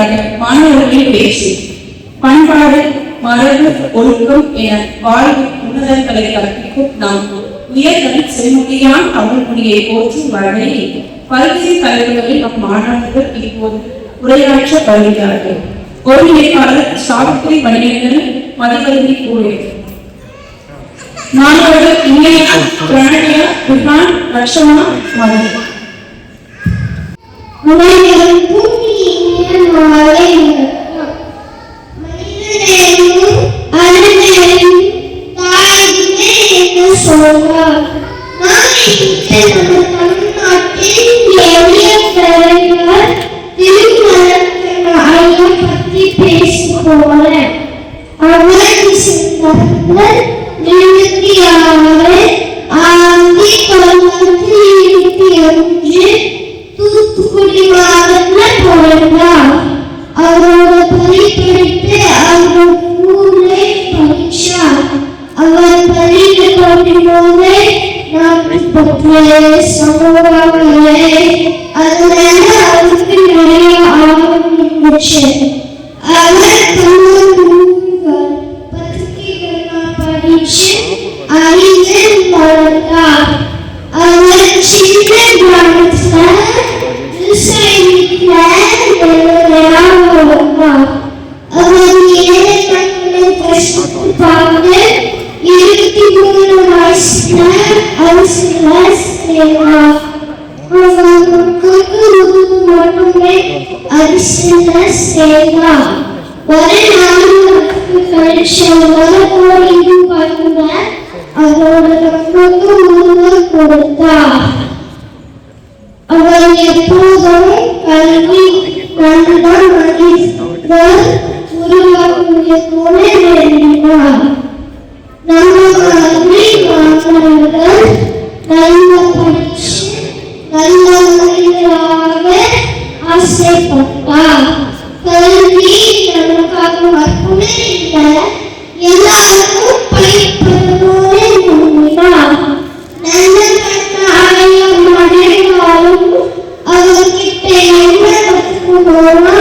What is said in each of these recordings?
அடுத்ததாக மாணவர்களின் பேச்சு. பண்பாடு, மரபு, ஒழுக்கம் என வாழ்வு உணர்தல்களை கற்பிக்கும் நாம் உயர்தலில் செம்மொழியான் தமிழ் மொழியை போற்றும் வகையில் பல்வேறு தலைவர்களில் நம் மாணவர்கள் இப்போது உரையாற்ற வருகிறார்கள். ஒருங்கிணைப்பாளர் சாவித்திரி மணிகண்டன் மதிவதனி கூறியது. மாணவர்கள் இணைய பிராணியா விமான் லட்சணா மதி தூத்துக்குடி மாவட்டத்தில் பிறந்தார். அவரோட படிப்படித்து அவர் ஊரே படிச்சார். அவர் பள்ளிக்கு போகும்போது நாம் பற்றிய சமூகங்களே அதனால அவருக்கு நிறைய ஆர்வம் இருந்துச்சு. அவர் பத்திரிகைகள் படிச்சு அறிந்து வளர்ந்தார். அவர் சின்ன கிராமத்துல விவசாயிகள் அவர் ஏழைகளை கஷ்டப்பாடு 23 வயசுல அரசுல சேர்ந்தார். மட்டுமே அரசுல சேர்ந்தார். ஒரு நாள் கழிச்சு கோடி பங்கு அவரோட கொடுத்தார். அவர் எப்போதும் கல்வி கண்டுதான் மனிதர் உருவாக்கூடிய கூட வேண்டினார். நம்ம கல்வி மாணவர்கள் நல்ல படிச்சு நல்ல மனிதராக ஆசைப்பட்டார். கல்வி நமக்காக மட்டுமே இல்லை, எல்லாருக்கும் பயன்படுத்தணும்னு நம்பினார். நல்ல கட்டாயம் அடைவாலும் அவர்கிட்ட என்ன கற்றுக்கணும்னா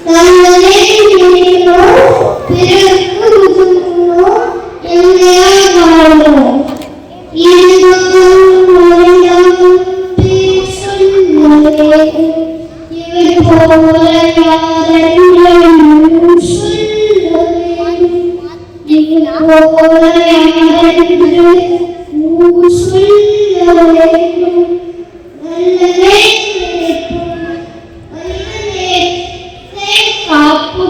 நல்லதே நினைக்கணும், பிறருக்கு உதவணும், எல்லையா வாழணும். இவர் போல யாரென்று சொல்ல வேண்டும். இவர் போல யாரென்று சொல்ல வேண்டும். நல்லதே காப்பு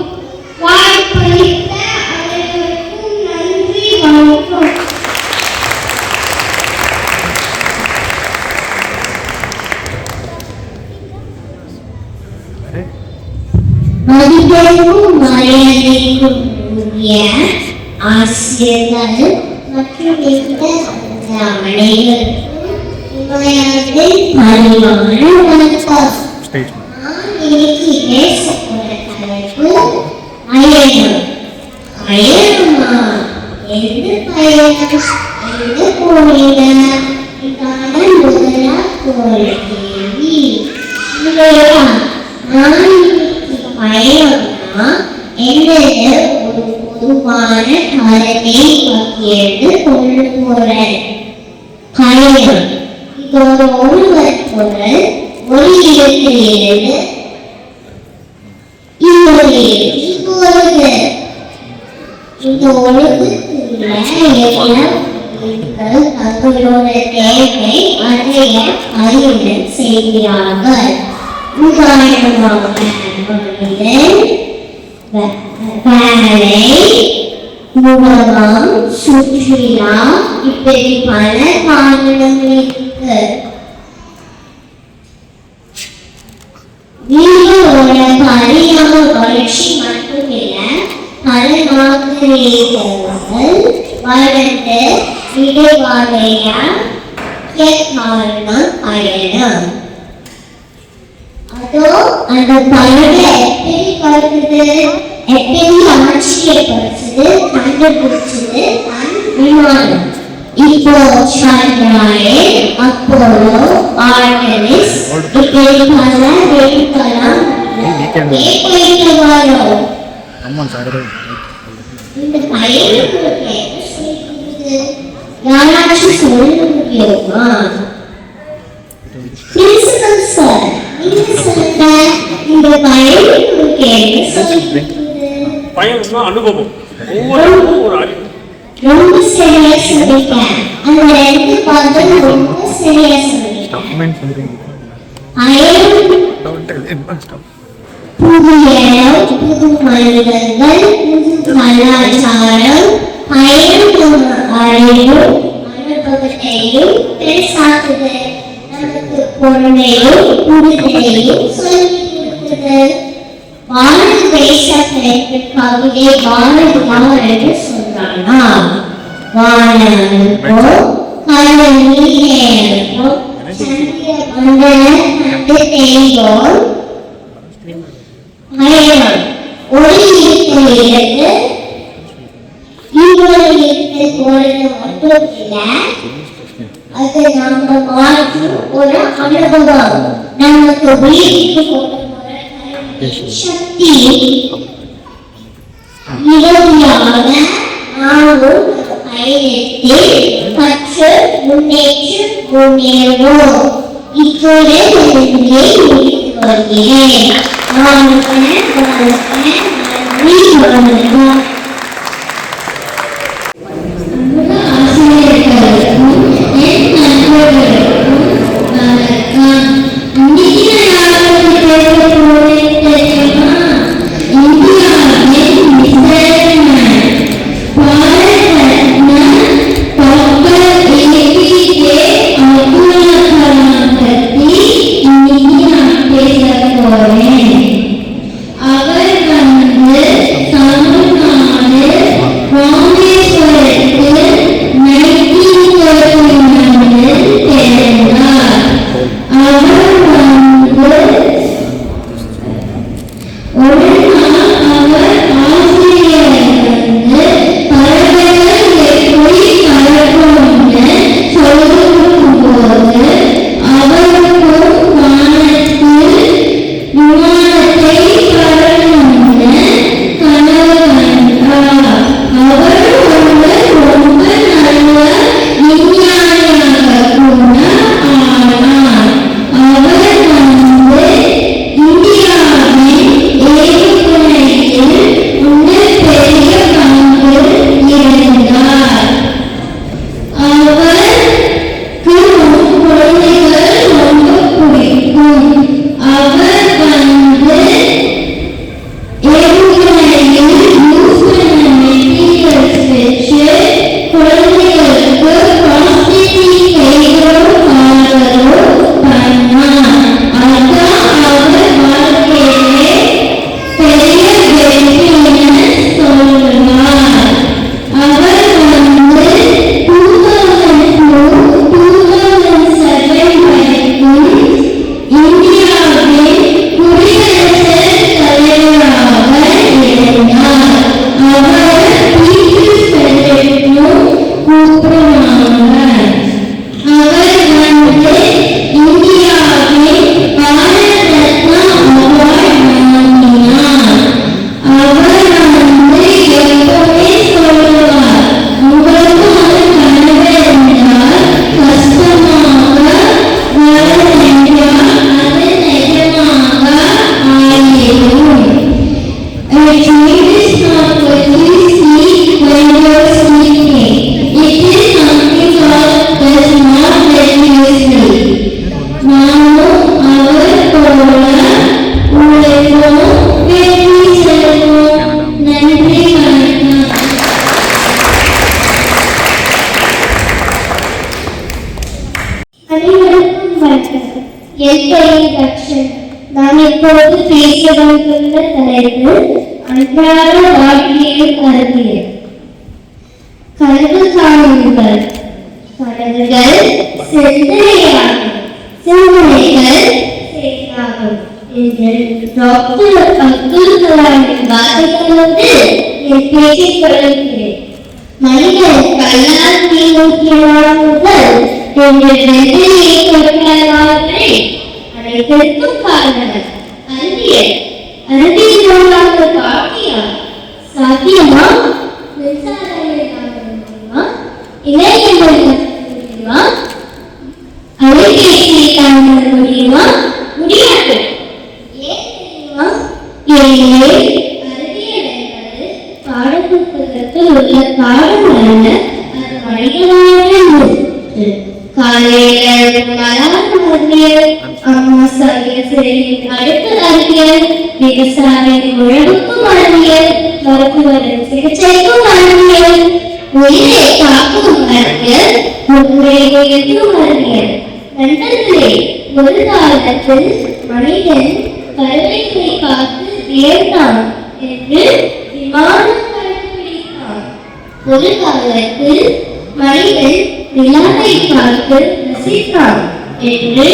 வாய்ப்பளித்த அனைவருக்கும் நன்றி, வணக்கம். மதிப்பெண்ணும் மரியாதைக்கும் உரிய ஆசிரியர்கள் மற்றும் அனைவருக்கும் பணிவான வணக்கம். இன்னைக்கு பேசப்போற தலைப்பு பயணம். பயணமா? எந்த பயணம்? எந்த போறீங்க? இதுக்கான முதலா போற கேள்வி இல்லையா? நான் இன்னைக்கு பயணம்னா என்னது ஒரு பொதுவான கருத்தை பகிர்ந்து கொண்டு போறேன். பயணம் இதோட ஒருவர் பொருள் ஒரு இடத்திலிருந்து இன்னொரு இடத்துக்கு இந்த உலகத்துல எல்லாம் தங்களோட தேவை அடைய அறிவுடன் செய்கிறார்கள். உதாரணமாக வேலை, உலகம், சுற்றுலா, இப்படி பல காரணங்கள் இருக்கு. வீடுகளோட பரிணாம வளர்ச்சி மட்டுமில்ல, பல நாகரீகங்கள் வளர்ந்து விரைவாக காரணம் பயணம். அதோ அந்த பயணம் எப்படி வருது, எப்படி ஆச்சரியப்படுத்துது, கண்டுபிடிச்சது விமானம். இப்போ சந்திராயன், அப்போலோ, ஆர்டமிஸ், இப்படி பல விண்கலம் இந்த பையன் உங்களுக்கு என்ன சொல்லிக் கொடுக்குது? யாராச்சும் சொல்ல முடியுமா? பிரின்சிபல் சார், நீங்க சொல்லுங்க, இந்த பையன் உங்களுக்கு என்ன சொல்லிக் கொடுக்குது? பயம்னா அனுபவம், ஒவ்வொருவருக்கும் ஒரு அறிவு. ரொம்ப சரியா சொல்லிட்ட. அந்த ரெண்டு பதம் ரொம்ப சரியா சொல்லிட்ட. அயல் புது இடம், புது மனிதர்கள், புது கலாச்சாரம், பயணம் அறிவும் அனுபவத்தையும் பெருசாக்குது. நமக்கு பொறுமையும் புரிதலையும் சொல்லிக் கொடுக்குது. பாரத தேசத்திற்கு கவிதை பாரதியார் என்று சொல்றானா? வானமோ கடல் நீரோ சந்திர மண்டல கண்டு தேயோம் பயணம் ஒளி இருக்கிறது. இவ்வளவு இருக்கிறது மட்டும் இல்லை, அது நம்ம மாற்றும் ஒரு அனுபவம். நமக்கு வீட்டுக்கு சக்தி இறுதியாக நாமும் பயணித்து கற்று முன்னேறுவோம். இப்போது முடித்து வருகிறேன். நன்றி, வணக்கம். ஆசிரியர்களுக்கும் என் நண்பர்களுக்கும் வணக்கம். நான் இப்பொழுது பேசவந்துள்ள தலைப்பு அன்றாட வாழ்க்கையில் கருதியல். கனவு காணுங்கள், கனவுகள் சிந்தனையாகும், சிந்தனைகள் செயலாகும் என்று டாக்டர் அப்துல் கலாமின் வார்த்தைகளோடு என் பேசிக் கொள்கிறேன். மனிதன் கல்லால் தீநோக்கியவார்கள் என்று வெற்றியை கொடுக்கிறவர்களை அனைத்திற்கும் காரணம் அறிவியல். அறிவியல் நூலாக பாட்டியா சாத்தியமா? மின்சாரங்களை முடியுமா? இளைஞர்கள் முடியுமா? அலைபேசியை காண முடியுமா? முடியாது. ஏன் தெரியுமா? ஏனெனில் அறிவியல் என்பது பாடப்புத்தகத்தில் உள்ள பாடம் அல்ல, அது மனிதனாக காலையில் மலாரம் அறிவியல், அம்மா சரியல் அடுத்த அறிவியல், விவசாயம் உழவுக்கும் அறிவியல், மருத்துவரின் சிகிச்சைக்கும் அறிவியல், உயிரை காக்கும் அறிவியல், உங்களை உயர்த்தும் அறிவியல். நண்பர்களே, ஒரு காலத்தில் மனிதன் பறவைகளை பார்த்து வியந்தான் என்று விமானம் கண்டுபிடித்தான். ஒரு காலத்தில் மனிதன் நிலாவை பார்த்து ரசித்தான் என்று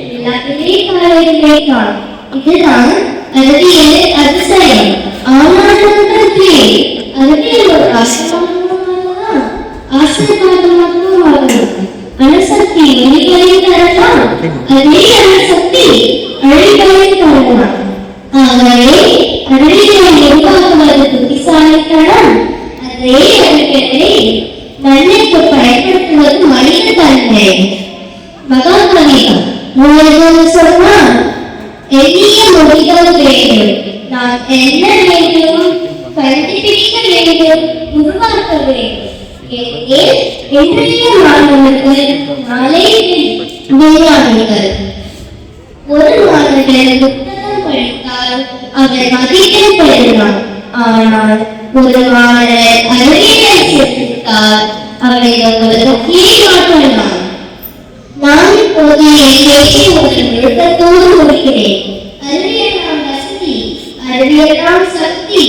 நிலாவிலே காலை வைத்தான். இதுதான் அறிவியல் அதிசயம். ஆனால் நண்பர்களே, அறிவியல் ஒரு ஆசீர்வாதமாக அணுசக்தி ஒளிகளை தரலாம், அதே அணுசக்தி அழிவுகளை தரலாம். ஆகவே அறிவியலை உருவாக்குவது புத்திசாலித்தனம், அதே அறிவியலை நன்மைக்கு பயன்படுத்துவது மனித தன்மை. மகாகவிகள் முழுவதும் சொன்னால் எளிய மொழிகள் வேண்டும். நாம் என்ன வேண்டும்? கண்டுபிடிக்க வேண்டும், உருவாக்க வேண்டும். இன்றைய மாணவர்கள் நாளைய விஞ்ஞானிகள். ஒரு மாணவன் புத்தகம் படித்தால் அவர் மதிப்பெண் பெறலாம். ஆனால் ஒரு மாணவன் அறிவியலை சிந்தித்தால் அவரை மாற்றலாம். நான் இப்போது என் பேச்சை ஒரு விருப்பத்தோடு முடிக்கிறேன். அறிவியல் நாம் வசதி, அறிவியல் நாம் சக்தி,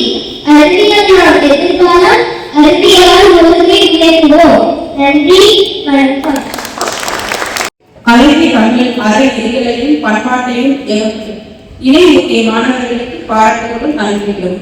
அறிவியல் நாம் எதிர்காலம், அறிவியலால் உலகை விளைவிப்போம். நன்றி, வணக்கம். கல்வி கல்வியில் அறை விதிகளையும் பண்பாட்டையும் இணை முக்கிய மாணவர்களுக்கு பாராட்டுகளும் நன்றிகளும்.